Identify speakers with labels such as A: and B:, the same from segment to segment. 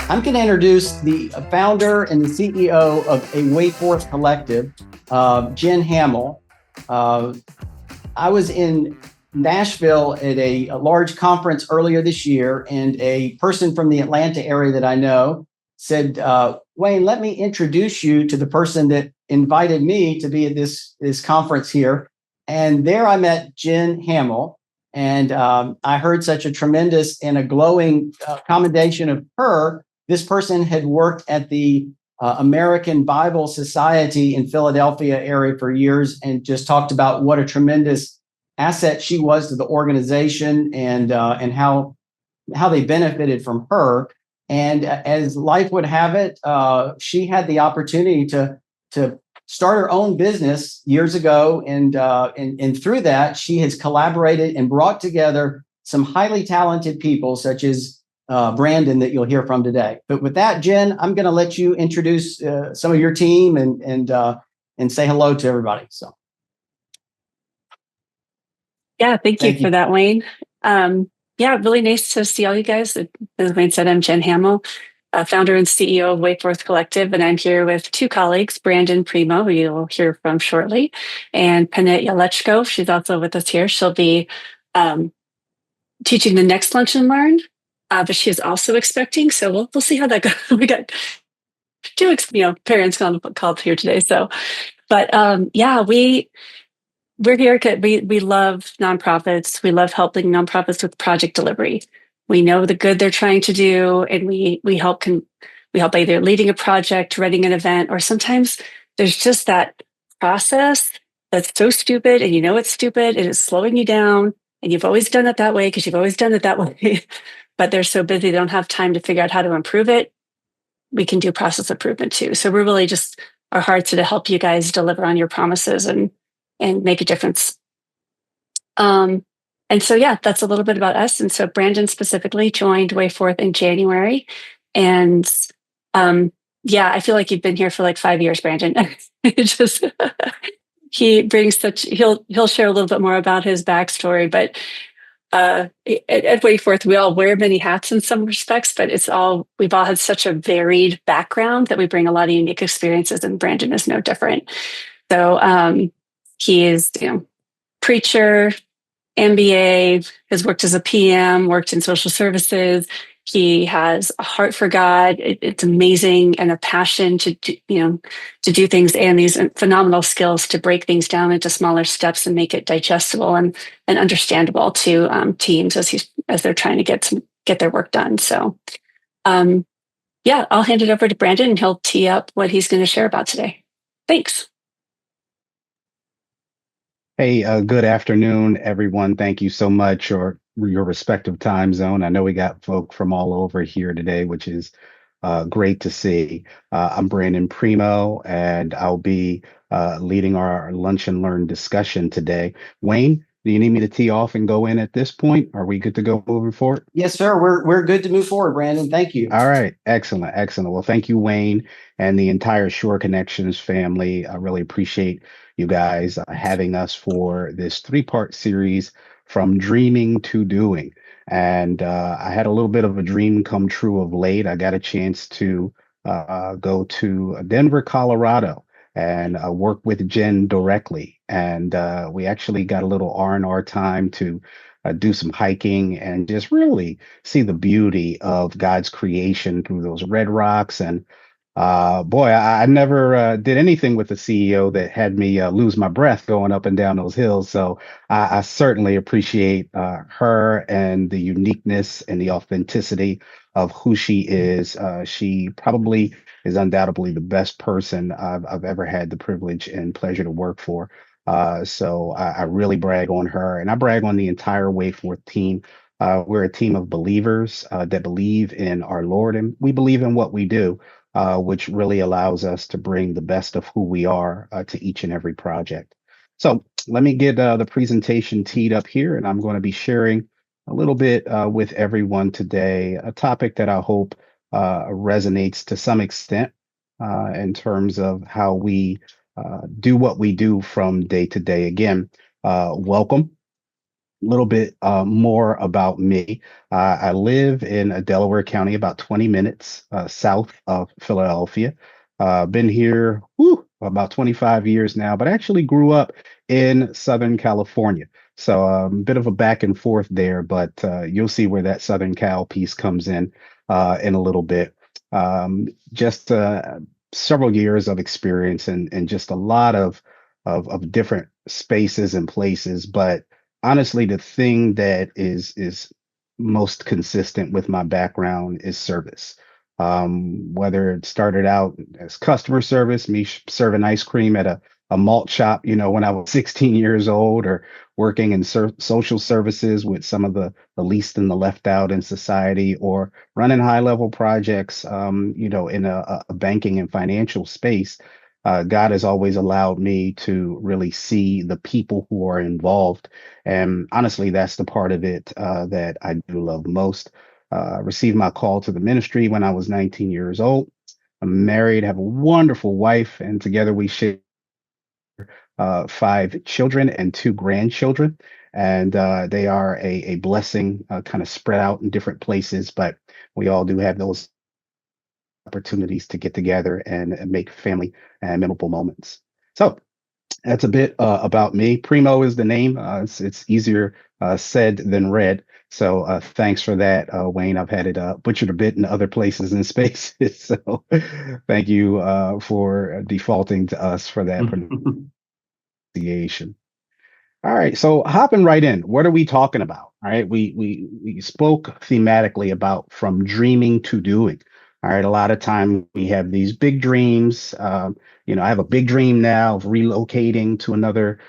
A: I'm going to introduce the founder and the CEO of a Wayforth Collective, Jen Hamill. I was in Nashville at a large conference earlier this year, and a person from the Atlanta area that I know said, Wayne, let me introduce you to the person that invited me to be at this conference here. And there I met Jen Hamill, and I heard such a tremendous and a glowing commendation of her. This person had worked at the American Bible Society in Philadelphia area for years, and just talked about what a tremendous asset she was to the organization, and how they benefited from her. And as life would have it, she had the opportunity to start her own business years ago, and through that, she has collaborated and brought together some highly talented people, such as Brandon, that you'll hear from today. But with that, Jen, I'm going to let you introduce some of your team and say hello to everybody. So,
B: yeah, thank you for that, Wayne. Yeah, really nice to see all you guys. As Wayne said, I'm Jen Hamill, founder and CEO of Wayforth Collective, and I'm here with two colleagues, Brandon Primo, who you'll hear from shortly, and Panit Yalechko. She's also with us here. She'll be teaching the next Lunch and Learn, but she is also expecting, so we'll see how that goes. We got two parents called here today, so. But yeah, we're here because we love nonprofits. We love helping nonprofits with project delivery. We know the good they're trying to do, and we help either leading a project, running an event, or sometimes there's just that process that's so stupid, and it's stupid, and it's slowing you down, and you've always done it that way because you've always done it that way, but they're so busy they don't have time to figure out how to improve it. We can do process improvement too. So we're really just, our hearts are to help you guys deliver on your promises and make a difference. And so, yeah, that's a little bit about us. And so Brandon specifically joined Wayforth in January. And yeah, I feel like you've been here for like 5 years, Brandon. He brings he'll share a little bit more about his backstory, but at Wayforth, we all wear many hats in some respects, but we've all had such a varied background that we bring a lot of unique experiences, and Brandon is no different. So he is, preacher, MBA, has worked as a PM, worked in social services. He has a heart for God. It's amazing, and a passion to do things, and these phenomenal skills to break things down into smaller steps and make it digestible and understandable to teams as they're trying to get their work done. So, yeah, I'll hand it over to Brandon, and he'll tee up what he's going to share about today. Thanks.
C: Hey, good afternoon, everyone. Thank you so much, or your respective time zone. I know we got folk from all over here today, which is great to see. I'm Brandon Primo, and I'll be leading our Lunch and Learn discussion today. Wayne, do you need me to tee off and go in at this point? Are we good to go moving forward?
A: Yes, sir. We're good to move forward, Brandon. Thank you.
C: All right. Excellent. Excellent. Well, thank you, Wayne, and the entire Shore Connections family. I really appreciate you guys having us for this 3-part series, From Dreaming to Doing. And I had a little bit of a dream come true of late. I got a chance to go to Denver, Colorado, and work with Jen directly. And we actually got a little R&R time to do some hiking and just really see the beauty of God's creation through those red rocks. And boy, I never did anything with the CEO that had me lose my breath going up and down those hills. So I certainly appreciate her and the uniqueness and the authenticity of who she is. She probably is undoubtedly the best person I've ever had the privilege and pleasure to work for. So I really brag on her, and I brag on the entire Wayforth team. We're a team of believers that believe in our Lord, and we believe in what we do. Which really allows us to bring the best of who we are to each and every project. So let me get the presentation teed up here, and I'm going to be sharing a little bit with everyone today, a topic that I hope resonates to some extent in terms of how we do what we do from day to day. Again, welcome. little bit more about me. I live in Delaware County, about 20 minutes south of Philadelphia. Been here about 25 years now, but actually grew up in Southern California. So a bit of a back and forth there, but you'll see where that Southern Cal piece comes in a little bit. Just several years of experience and just a lot of different spaces and places. But honestly, the thing that is most consistent with my background is service. Whether it started out as customer service, me serving ice cream at a malt shop, when I was 16 years old, or working in social services with some of the least and the left out in society, or running high level projects, in a banking and financial space. God has always allowed me to really see the people who are involved. And honestly, that's the part of it that I do love most. Received my call to the ministry when I was 19 years old. I'm married, have a wonderful wife, and together we share 5 children and 2 grandchildren. And they are a blessing, kind of spread out in different places, but we all do have those opportunities to get together and make family and memorable moments. So that's a bit about me. Primo is the name. It's easier said than read. So thanks for that, Wayne. I've had it butchered a bit in other places and spaces. So thank you for defaulting to us for that pronunciation. All right, so hopping right in, what are we talking about? All right, we spoke thematically about from dreaming to doing. All right, a lot of time we have these big dreams. I have a big dream now of relocating to another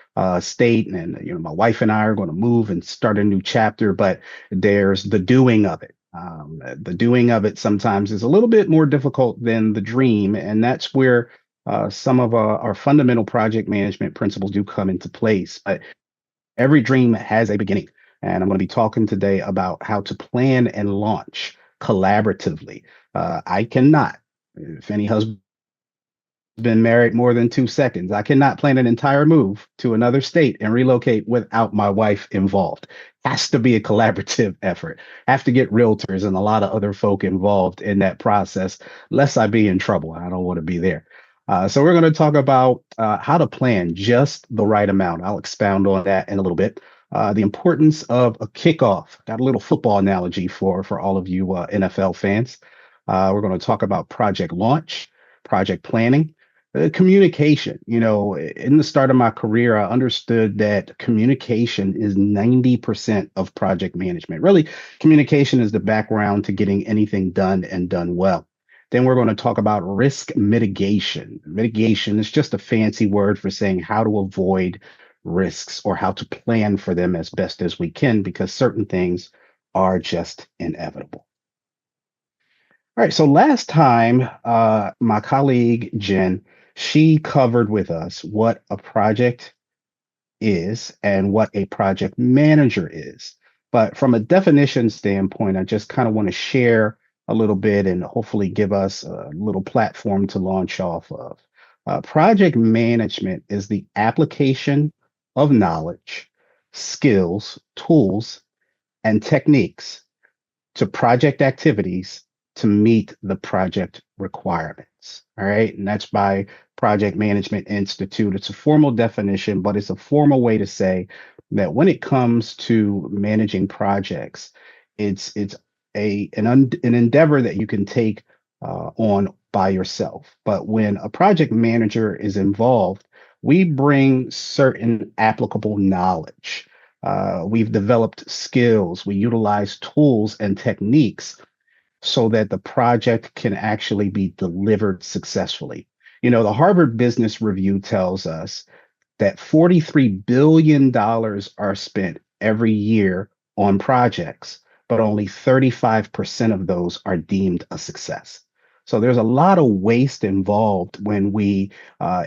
C: state, and my wife and I are going to move and start a new chapter. But there's the doing of it. The doing of it sometimes is a little bit more difficult than the dream, and that's where some of our fundamental project management principles do come into place. But every dream has a beginning, and I'm going to be talking today about how to plan and launch collaboratively. I cannot, if any husband been married more than 2 seconds, I cannot plan an entire move to another state and relocate without my wife involved. Has to be a collaborative effort. Have to get realtors and a lot of other folk involved in that process, lest I be in trouble. I don't want to be there. So we're going to talk about how to plan just the right amount. I'll expound on that in a little bit. The importance of a kickoff. Got a little football analogy for all of you NFL fans. We're going to talk about project launch, project planning, communication. In the start of my career, I understood that communication is 90% of project management. Really, communication is the background to getting anything done and done well. Then we're going to talk about risk mitigation. Mitigation is just a fancy word for saying how to avoid risks or how to plan for them as best as we can, because certain things are just inevitable. All right, so last time, my colleague Jen, she covered with us what a project is and what a project manager is. But from a definition standpoint, I just kind of want to share a little bit and hopefully give us a little platform to launch off of. Project management is the application of knowledge, skills, tools, and techniques to project activities to meet the project requirements. All right. And that's by Project Management Institute. It's a formal definition, but it's a formal way to say that when it comes to managing projects, it's an endeavor that you can take on by yourself. But when a project manager is involved, we bring certain applicable knowledge. We've developed skills. We utilize tools and techniques so that the project can actually be delivered successfully. The Harvard Business Review tells us that $43 billion are spent every year on projects, but only 35% of those are deemed a success. So there's a lot of waste involved when we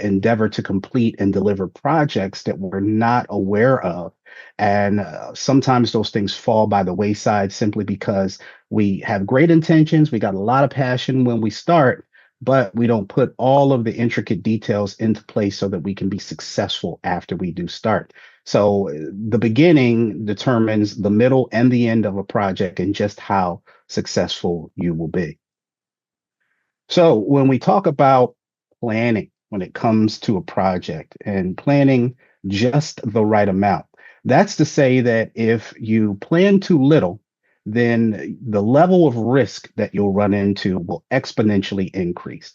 C: endeavor to complete and deliver projects that we're not aware of. And sometimes those things fall by the wayside simply because we have great intentions. We got a lot of passion when we start, but we don't put all of the intricate details into place so that we can be successful after we do start. So the beginning determines the middle and the end of a project and just how successful you will be. So when we talk about planning, when it comes to a project and planning just the right amount, that's to say that if you plan too little, then the level of risk that you'll run into will exponentially increase.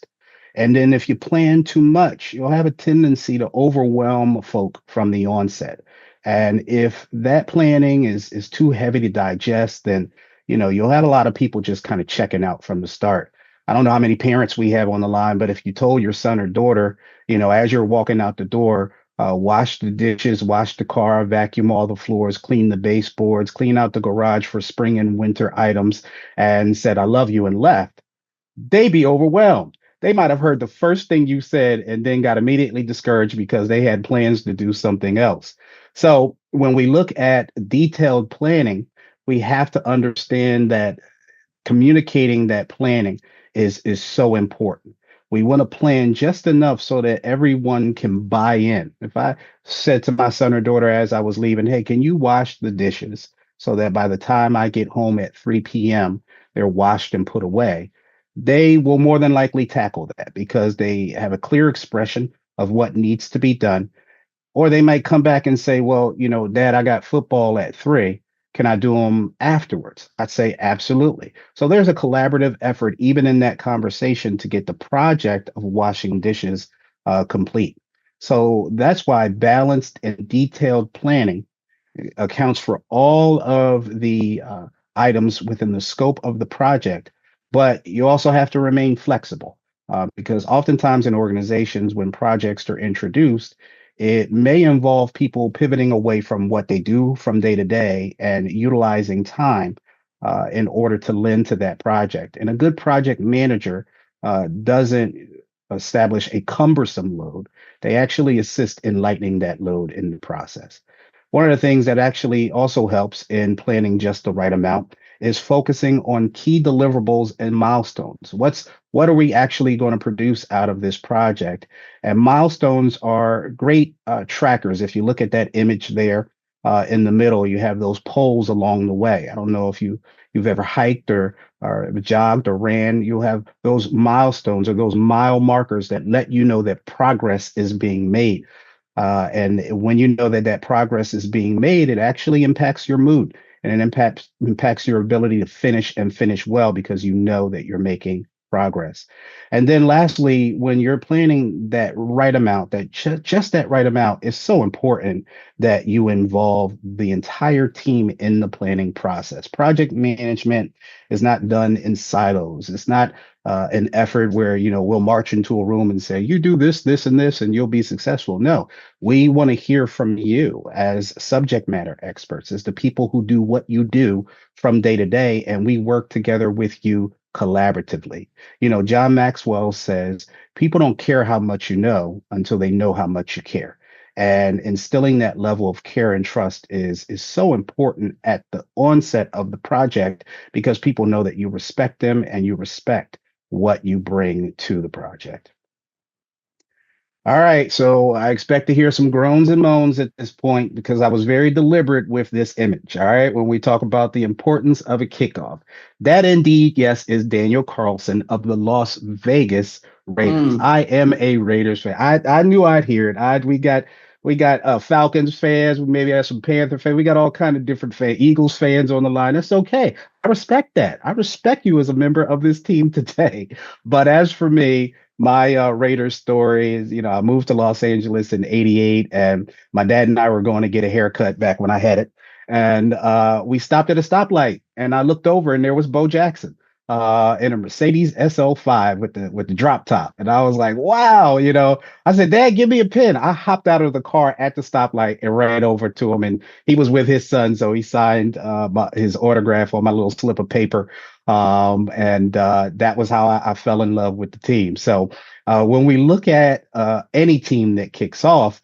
C: And then if you plan too much, you'll have a tendency to overwhelm folk from the onset. And if that planning is too heavy to digest, then you'll have a lot of people just kind of checking out from the start. I don't know how many parents we have on the line, but if you told your son or daughter, as you're walking out the door, wash the dishes, wash the car, vacuum all the floors, clean the baseboards, clean out the garage for spring and winter items, and said, I love you, and left, they'd be overwhelmed. They might have heard the first thing you said and then got immediately discouraged because they had plans to do something else. So when we look at detailed planning, we have to understand that communicating that planning is so important. We want to plan just enough so that everyone can buy in. If I said to my son or daughter as I was leaving, hey, can you wash the dishes so that by the time I get home at 3 p.m., they're washed and put away? They will more than likely tackle that because they have a clear expression of what needs to be done. Or they might come back and say, well, Dad, I got football at 3. Can I do them afterwards? I'd say absolutely. So there's a collaborative effort, even in that conversation, to get the project of washing dishes complete. So that's why balanced and detailed planning accounts for all of the items within the scope of the project. But you also have to remain flexible because oftentimes in organizations, when projects are introduced, it may involve people pivoting away from what they do from day to day and utilizing time in order to lend to that project. And a good project manager doesn't establish a cumbersome load. They actually assist in lightening that load in the process. One of the things that actually also helps in planning just the right amount is focusing on key deliverables and milestones. What are we actually going to produce out of this project? And milestones are great trackers. If you look at that image there in the middle, you have those poles along the way. I don't know if you've ever hiked or jogged or ran. You'll have those milestones or those mile markers that let you know that progress is being made. And when you know that progress is being made, it actually impacts your mood and it impacts your ability to finish well because you know that you're making progress. And then lastly, when you're planning that right amount, that just that right amount, is so important that you involve the entire team in the planning process. Project management is not done in silos. It's not an effort where we'll march into a room and say, you do this, this, and this, and you'll be successful. No, we want to hear from you as subject matter experts, as the people who do what you do from day to day, and we work together with you collaboratively. John Maxwell says, people don't care how much you know until they know how much you care. And instilling that level of care and trust is so important at the onset of the project because people know that you respect them and you respect what you bring to the project. All right, so I expect to hear some groans and moans at this point because I was very deliberate with this image. All right, when we talk about the importance of a kickoff, that indeed, yes, is Daniel Carlson of the Las Vegas Raiders. I am a Raiders fan. I knew I'd hear it. We got Falcons fans. We maybe have some Panther fans. We got all kind of different fans. Eagles fans on the line. That's okay. I respect that. I respect you as a member of this team today. But as for me, my Raiders story is, I moved to Los Angeles in '88, and my dad and I were going to get a haircut back when I had it. And we stopped at a stoplight, and I looked over, and there was Bo Jackson in a Mercedes SL5 with the drop top. And I was like, wow, I said, Dad, give me a pen. I hopped out of the car at the stoplight and ran over to him. And he was with his son. So he signed his autograph on my little slip of paper. And that was how I fell in love with the team. So when we look at any team that kicks off,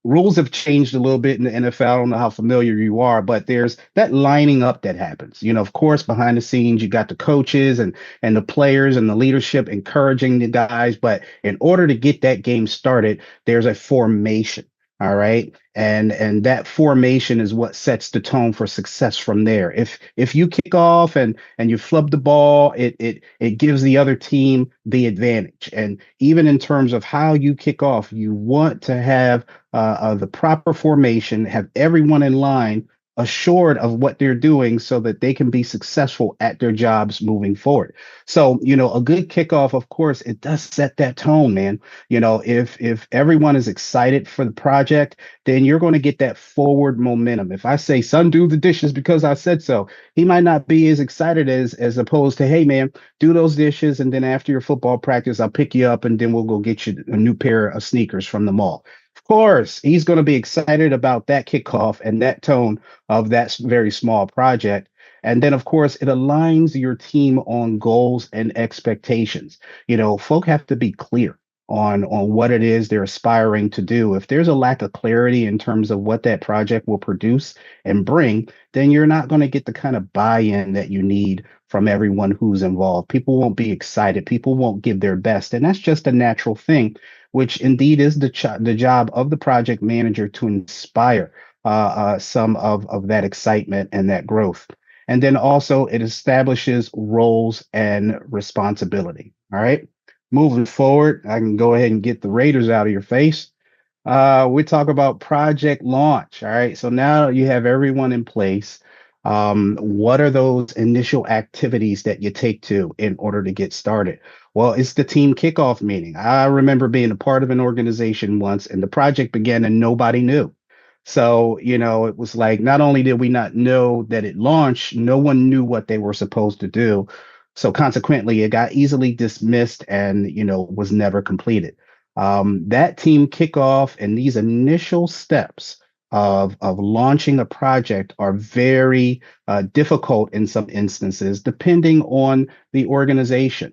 C: rules have changed a little bit in the NFL. I don't know how familiar you are, but there's that lining up that happens. Of course, behind the scenes, you got the coaches and the players and the leadership encouraging the guys. But in order to get that game started, there's a formation. All right. And that formation is what sets the tone for success from there. If you kick off and you flub the ball, it gives the other team the advantage. And even in terms of how you kick off, you want to have the proper formation, have everyone in line assured of what they're doing so that they can be successful at their jobs moving forward. So, a good kickoff, of course, it does set that tone, man. If everyone is excited for the project, then you're going to get that forward momentum. If I say, son, do the dishes because I said so, he might not be as excited as opposed to, hey, man, do those dishes. And then after your football practice, I'll pick you up and then we'll go get you a new pair of sneakers from the mall. Of course, he's going to be excited about that kickoff and that tone of that very small project. And then, of course, it aligns your team on goals and expectations. Folk have to be clear on what it is they're aspiring to do. If there's a lack of clarity in terms of what that project will produce and bring, then you're not going to get the kind of buy-in that you need from everyone who's involved. People won't be excited. People won't give their best. And that's just a natural thing, which indeed is the job of the project manager to inspire some of that excitement and that growth. And then also it establishes roles and responsibility. All right. Moving forward, I can go ahead and get the Raiders out of your face. We talk about project launch. All right. So now you have everyone in place. What are those initial activities that you take to in order to get started? Well, it's the team kickoff meeting. I remember being a part of an organization once and the project began and nobody knew. So, it was like, not only did we not know that it launched, no one knew what they were supposed to do. So consequently, it got easily dismissed and, was never completed. That team kickoff and these initial steps of launching a project are very difficult in some instances, depending on the organization.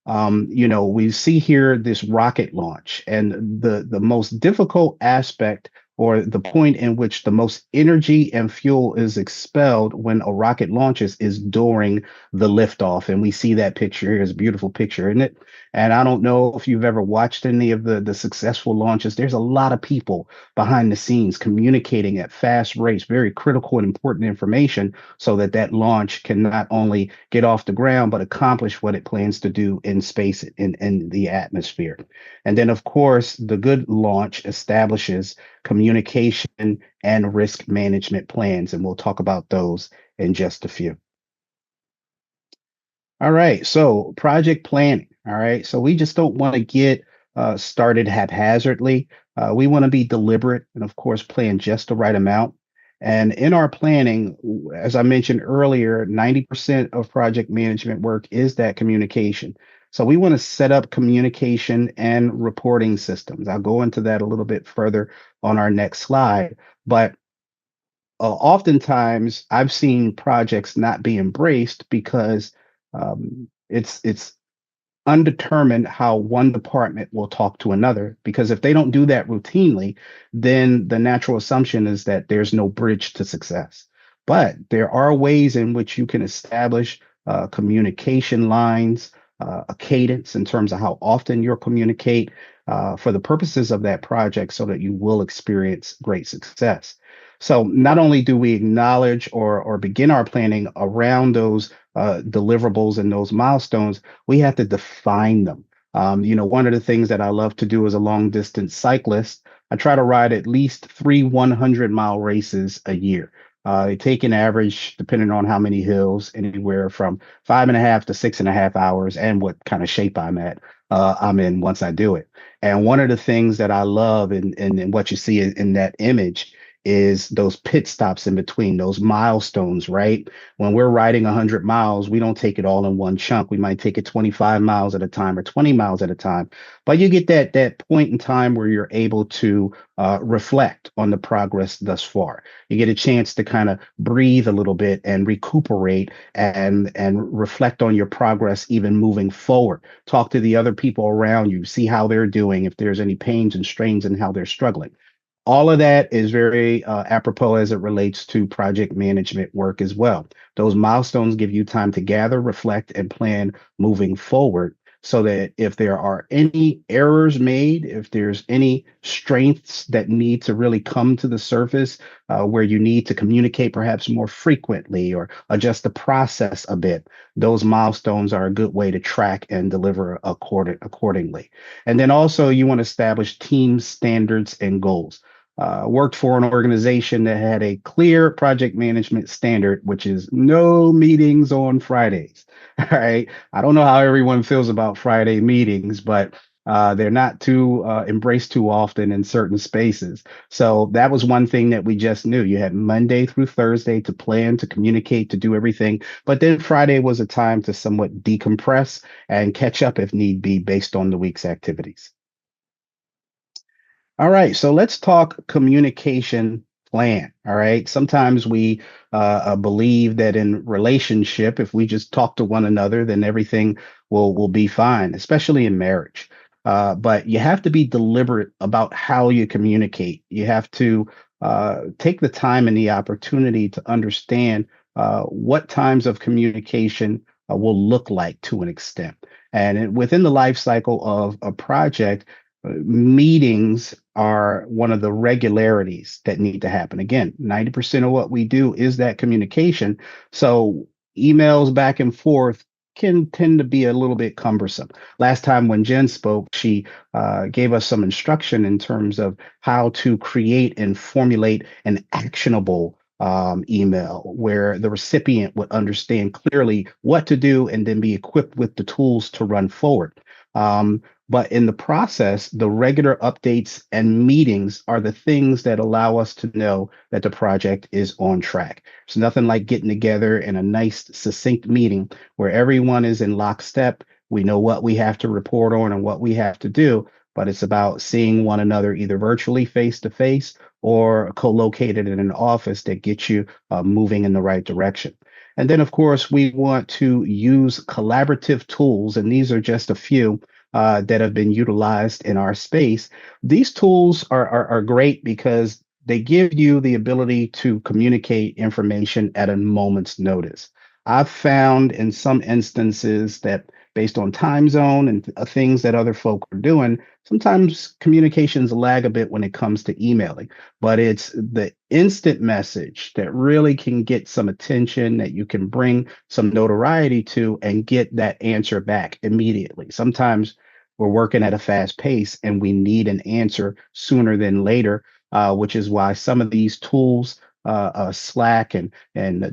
C: We see here this rocket launch, and the most difficult aspect or the point in which the most energy and fuel is expelled when a rocket launches is during the liftoff. And we see that picture here. It's a beautiful picture, isn't it? And I don't know if you've ever watched any of the successful launches. There's a lot of people behind the scenes communicating at fast rates, very critical and important information so that that launch can not only get off the ground, but accomplish what it plans to do in space, in the atmosphere. And then, of course, the good launch establishes communication and risk management plans. And we'll talk about those in just a few. All right. So project planning. All right. So we just don't want to get started haphazardly. We want to be deliberate and, of course, plan just the right amount. And in our planning, as I mentioned earlier, 90% of project management work is that communication. So we want to set up communication and reporting systems. I'll go into that a little bit further on our next slide. But oftentimes I've seen projects not be embraced because it's undetermined how one department will talk to another, because if they don't do that routinely, then the natural assumption is that there's no bridge to success. But there are ways in which you can establish communication lines, a cadence in terms of how often you'll communicate for the purposes of that project so that you will experience great success. So not only do we acknowledge or begin our planning around those deliverables and those milestones, we have to define them. One of the things that I love to do as a long distance cyclist, I try to ride at least 3 100-mile races a year. They take an average, depending on how many hills, anywhere from 5.5 to 6.5 hours, and what kind of shape I'm in once I do it. And one of the things that I love and what you see in that image is those pit stops in between, those milestones, right? When we're riding 100 miles, we don't take it all in one chunk. We might take it 25 miles at a time or 20 miles at a time. But you get that point in time where you're able to reflect on the progress thus far. You get a chance to kind of breathe a little bit and recuperate and reflect on your progress, even moving forward. Talk to the other people around you, see how they're doing, if there's any pains and strains and how they're struggling. All of that is very apropos as it relates to project management work as well. Those milestones give you time to gather, reflect, and plan moving forward so that if there are any errors made, if there's any strengths that need to really come to the surface, where you need to communicate perhaps more frequently or adjust the process a bit, those milestones are a good way to track and deliver accordingly. And then also you want to establish team standards and goals. Worked for an organization that had a clear project management standard, which is no meetings on Fridays. All right. I don't know how everyone feels about Friday meetings, but they're not too embraced too often in certain spaces. So that was one thing that we just knew. You had Monday through Thursday to plan, to communicate, to do everything. But then Friday was a time to somewhat decompress and catch up if need be based on the week's activities. All right, so let's talk communication plan. All right, sometimes we believe that in relationship, if we just talk to one another, then everything will be fine, especially in marriage. But you have to be deliberate about how you communicate. You have to take the time and the opportunity to understand what times of communication will look like to an extent. And within the life cycle of a project, meetings are one of the regularities that need to happen. Again, 90% of what we do is that communication. So emails back and forth can tend to be a little bit cumbersome. Last time when Jen spoke, she gave us some instruction in terms of how to create and formulate an actionable email where the recipient would understand clearly what to do and then be equipped with the tools to run forward. But in the process, the regular updates and meetings are the things that allow us to know that the project is on track. It's nothing like getting together in a nice, succinct meeting where everyone is in lockstep. We know what we have to report on and what we have to do, but it's about seeing one another either virtually face to face or co-located in an office that gets you moving in the right direction. And then, of course, we want to use collaborative tools, and these are just a few that have been utilized in our space. These tools are great because they give you the ability to communicate information at a moment's notice. I've found in some instances that based on time zone and things that other folk are doing, sometimes communications lag a bit when it comes to emailing, but it's the instant message that really can get some attention, that you can bring some notoriety to and get that answer back immediately. Sometimes we're working at a fast pace and we need an answer sooner than later, which is why some of these tools, Slack and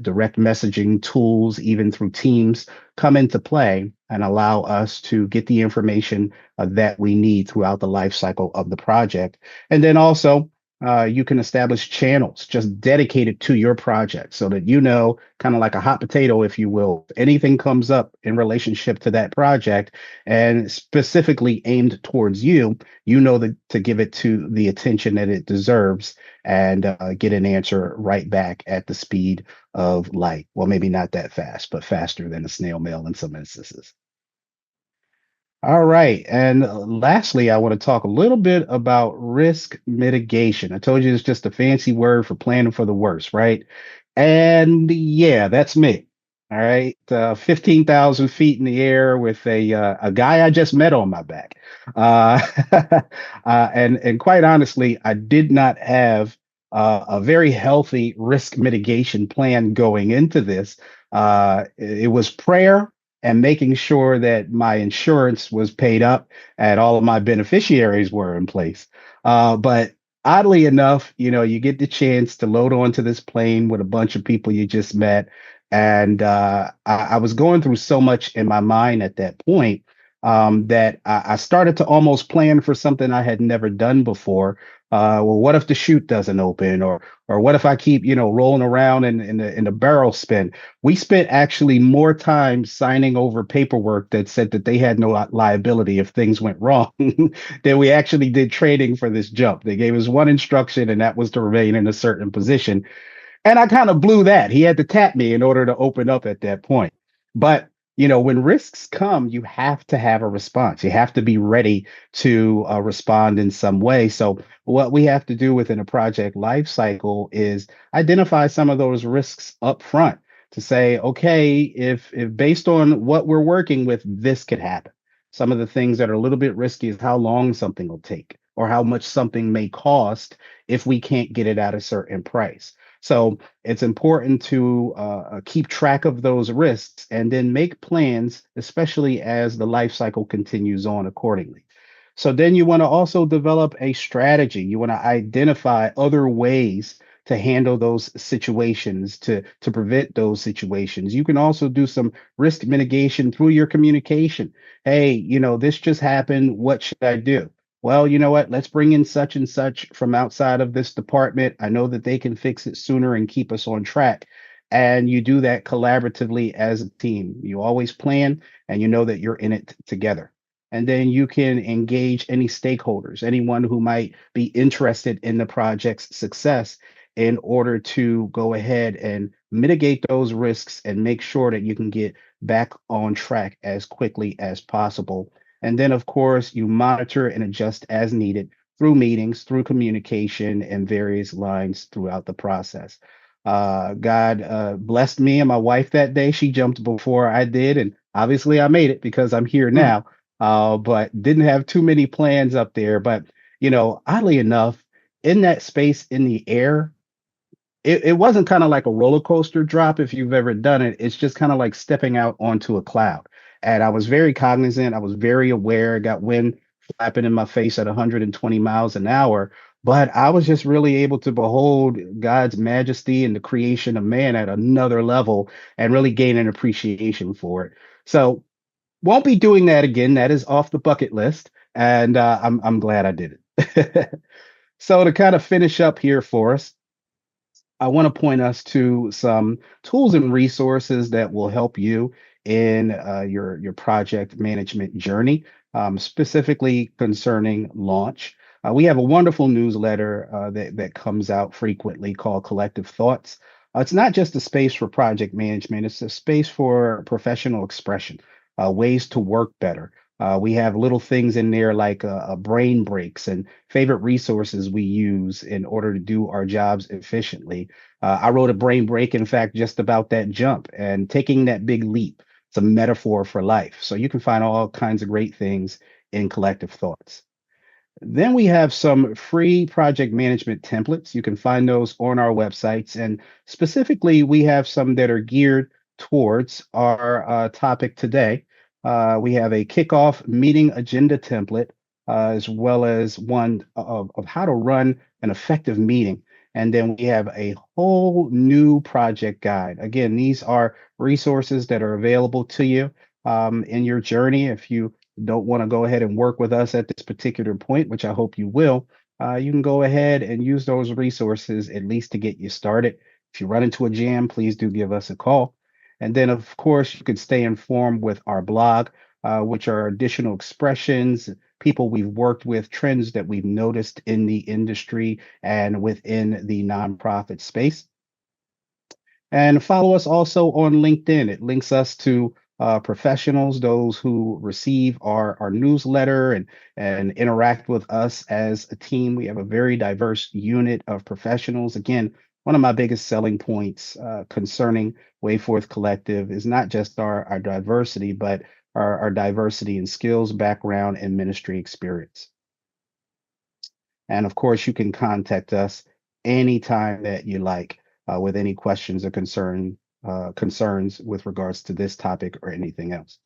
C: direct messaging tools, even through Teams, come into play and allow us to get the information that we need throughout the life cycle of the project. And then also, you can establish channels just dedicated to your project so that you know, kind of like a hot potato, if you will, if anything comes up in relationship to that project and specifically aimed towards you, you know that to give it to the attention that it deserves and get an answer right back at the speed of light. Well, maybe not that fast, but faster than a snail mail in some instances. All right. And lastly, I want to talk a little bit about risk mitigation. I told you it's just a fancy word for planning for the worst, right? And yeah, that's me. All right. 15,000 feet in the air with a guy I just met on my back. Uh, and quite honestly, I did not have a very healthy risk mitigation plan going into this. It was prayer and making sure that my insurance was paid up and all of my beneficiaries were in place. But oddly enough, you know, you get the chance to load onto this plane with a bunch of people you just met. And I was going through so much in my mind at that point that I started to almost plan for something I had never done before. Well, what if the chute doesn't open, or what if I keep, you know, rolling around in the barrel spin? We spent actually more time signing over paperwork that said that they had no liability if things went wrong than we actually did training for this jump. They gave us one instruction, and that was to remain in a certain position. And I kind of blew that. He had to tap me in order to open up at that point. But you know, when risks come, you have to have a response. You have to be ready to respond in some way. So, what we have to do within a project life cycle is identify some of those risks up front to say, okay, if based on what we're working with, this could happen. Some of the things that are a little bit risky is how long something will take or how much something may cost if we can't get it at a certain price. So it's important to keep track of those risks and then make plans, especially as the life cycle continues on accordingly. So then you want to also develop a strategy. You want to identify other ways to handle those situations, to prevent those situations. You can also do some risk mitigation through your communication. Hey, this just happened. What should I do? Well, you know what? Let's bring in such and such from outside of this department. I know that they can fix it sooner and keep us on track. And you do that collaboratively as a team. You always plan and you know that you're in it together. And then you can engage any stakeholders, anyone who might be interested in the project's success in order to go ahead and mitigate those risks and make sure that you can get back on track as quickly as possible. And then, of course, you monitor and adjust as needed through meetings, through communication, and various lines throughout the process. God blessed me and my wife that day. She jumped before I did, and obviously I made it because I'm here now. But didn't have too many plans up there. But oddly enough, in that space in the air, it wasn't kind of like a roller coaster drop if you've ever done it. It's just kind of like stepping out onto a cloud. And I was very cognizant. I was very aware. I got wind flapping in my face at 120 miles an hour. But I was just really able to behold God's majesty and the creation of man at another level and really gain an appreciation for it. So won't be doing that again. That is off the bucket list. And I'm glad I did it. So to kind of finish up here for us, I want to point us to some tools and resources that will help you in your project management journey, specifically concerning launch. We have a wonderful newsletter that comes out frequently called Collective Thoughts. It's not just a space for project management, it's a space for professional expression, ways to work better. We have little things in there like brain breaks and favorite resources we use in order to do our jobs efficiently. I wrote a brain break, in fact, just about that jump and taking that big leap. It's a metaphor for life. So you can find all kinds of great things in Collective Thoughts. Then we have some free project management templates. You can find those on our websites. And specifically, we have some that are geared towards our topic today. We have a kickoff meeting agenda template, as well as one of how to run an effective meeting. And then we have a whole new project guide. Again, these are resources that are available to you in your journey. If you don't want to go ahead and work with us at this particular point, which I hope you will, you can go ahead and use those resources at least to get you started. If you run into a jam, please do give us a call. And then, of course, you can stay informed with our blog, which are additional expressions, people we've worked with, trends that we've noticed in the industry and within the nonprofit space. And follow us also on LinkedIn. It links us to professionals, those who receive our newsletter and interact with us as a team. We have a very diverse unit of professionals. Again, one of my biggest selling points concerning Wayforth Collective is not just our diversity, but our diversity in skills, background, and ministry experience. And of course, you can contact us anytime that you like with any questions or concerns with regards to this topic or anything else.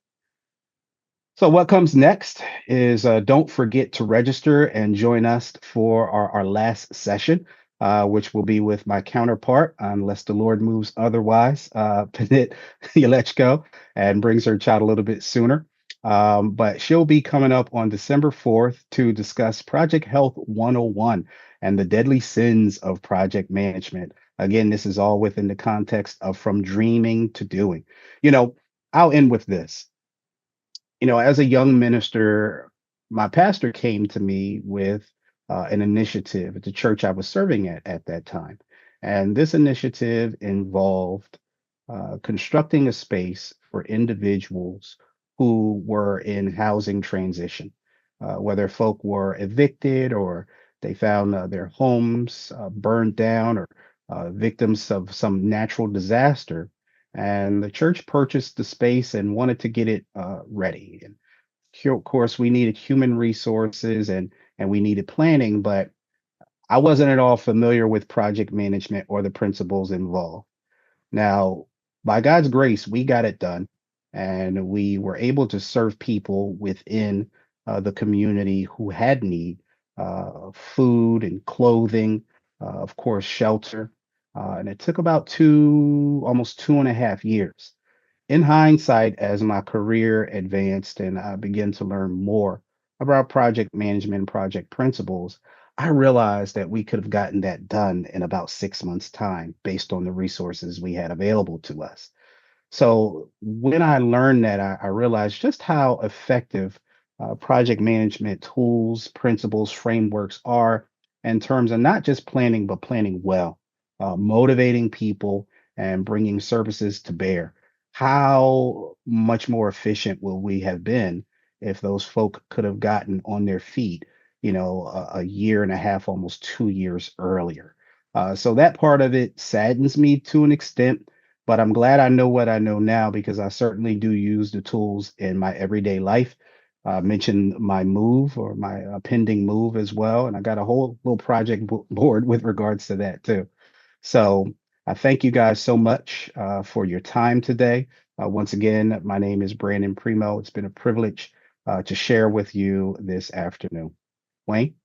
C: So what comes next is don't forget to register and join us for our last session, which will be with my counterpart, unless the Lord moves otherwise, Panit Yalechko, and brings her child a little bit sooner. But she'll be coming up on December 4th to discuss Project Health 101 and the deadly sins of project management. Again, this is all within the context of from dreaming to doing. I'll end with this. As a young minister, my pastor came to me with an initiative at the church I was serving at that time. And this initiative involved constructing a space for individuals who were in housing transition, whether folk were evicted or they found their homes burned down or victims of some natural disaster. And the church purchased the space and wanted to get it ready and of course, we needed human resources and we needed planning, but I wasn't at all familiar with project management or the principles involved. Now, by God's grace, we got it done, and we were able to serve people within the community who had need, food and clothing, of course, shelter. And it took about almost 2.5 years. In hindsight, as my career advanced and I began to learn more about project management and project principles, I realized that we could have gotten that done in about 6 months' time based on the resources we had available to us. So when I learned that, I realized just how effective project management tools, principles, frameworks are in terms of not just planning, but planning well, motivating people and bringing services to bear. How much more efficient will we have been if those folk could have gotten on their feet, a year and a half, almost 2 years earlier? So that part of it saddens me to an extent, but I'm glad I know what I know now because I certainly do use the tools in my everyday life. I mentioned my move or my pending move as well, and I got a whole little project board with regards to that too. So I thank you guys so much for your time today. Once again, my name is Brandon Primo. It's been a privilege to share with you this afternoon. Wayne?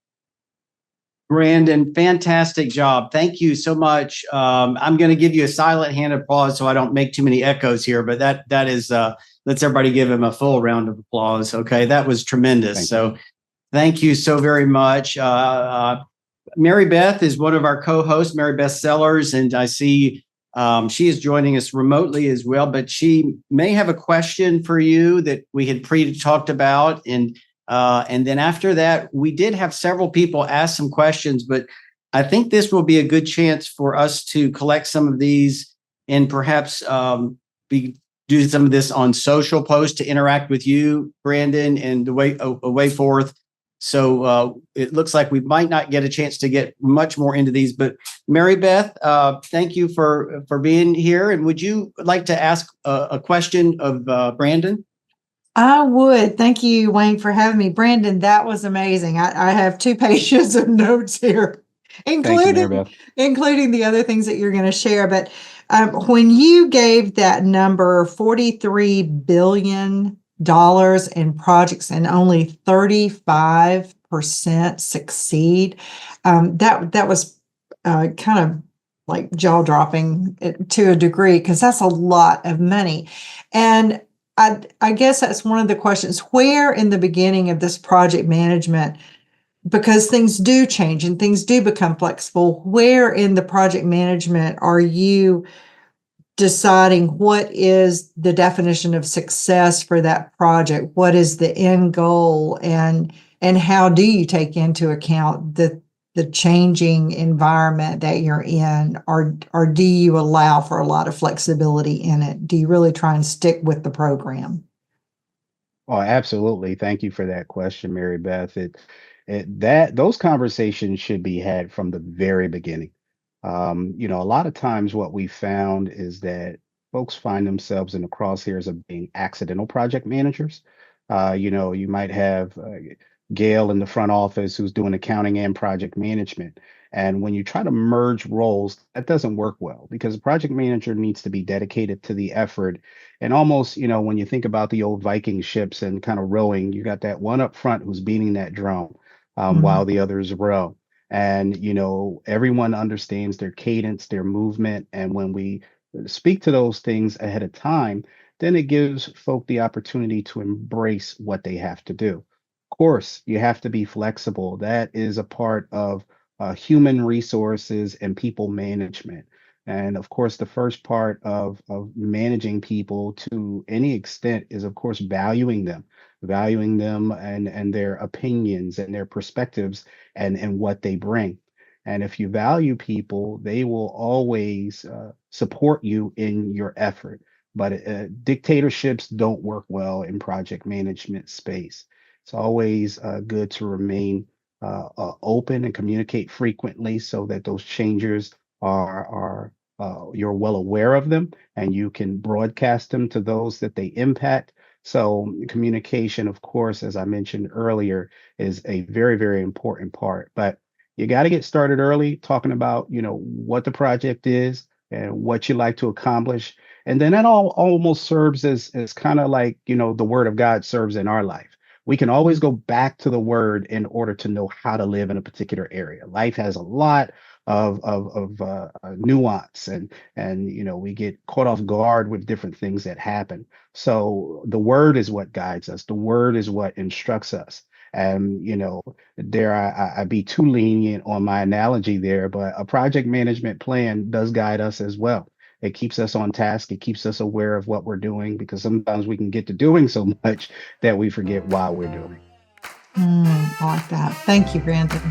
A: Brandon, fantastic job. Thank you so much. I'm going to give you a silent hand applause so I don't make too many echoes here, but that is, let's everybody give him a full round of applause. Okay, that was tremendous. Thank you so very much. Mary Beth is one of our co-hosts, Mary Beth Sellers, and I see she is joining us remotely as well, but she may have a question for you that we had pre-talked about. And then after that, we did have several people ask some questions, but I think this will be a good chance for us to collect some of these and perhaps do some of this on social posts to interact with you, Brandon, and the way forth. So it looks like we might not get a chance to get much more into these, but Mary Beth, thank you for being here. And would you like to ask a question of Brandon?
D: I would. Thank you, Wayne, for having me. Brandon, that was amazing. I have 2 pages of notes here,
C: Thank you, Mary Beth.
D: including the other things that you're going to share. But when you gave that number, $43 billion in projects and only 35% succeed, that was kind of like jaw dropping to a degree, because that's a lot of money. And I guess that's one of the questions. Where in the beginning of this project management, because things do change and things do become flexible, where in the project management are you deciding what is the definition of success for that project? What is the end goal? And how do you take into account the changing environment that you're in, or do you allow for a lot of flexibility in it? Do you really try and stick with the program?
C: Oh, absolutely. Thank you for that question, Mary Beth. Those conversations should be had from the very beginning. A lot of times what we found is that folks find themselves in the crosshairs of being accidental project managers. You might have Gail in the front office who's doing accounting and project management. And when you try to merge roles, that doesn't work well because a project manager needs to be dedicated to the effort. And almost, when you think about the old Viking ships and kind of rowing, you got that one up front who's beating that drum while the others row. And, everyone understands their cadence, their movement. And when we speak to those things ahead of time, then it gives folk the opportunity to embrace what they have to do. Of course, you have to be flexible. That is a part of human resources and people management. And of course, the first part of managing people to any extent is, of course, valuing them and their opinions and their perspectives and what they bring. And if you value people, they will always support you in your effort. But dictatorships don't work well in project management space. It's always good to remain open and communicate frequently so that those changes are you're well aware of them and you can broadcast them to those that they impact So communication, of course, as I mentioned earlier, is a very, very important part. But you got to get started early talking about, what the project is and what you like to accomplish. And then that all almost serves as kind of like, the word of God serves in our life. We can always go back to the word in order to know how to live in a particular area. Life has a lot of nuance, and we get caught off guard with different things that happen. So the word is what guides us. The word is what instructs us. And dare I be too lenient on my analogy there, but a project management plan does guide us as well. It keeps us on task. It keeps us aware of what we're doing, because sometimes we can get to doing so much that we forget why we're doing.
D: I like that. Thank you, Brandon.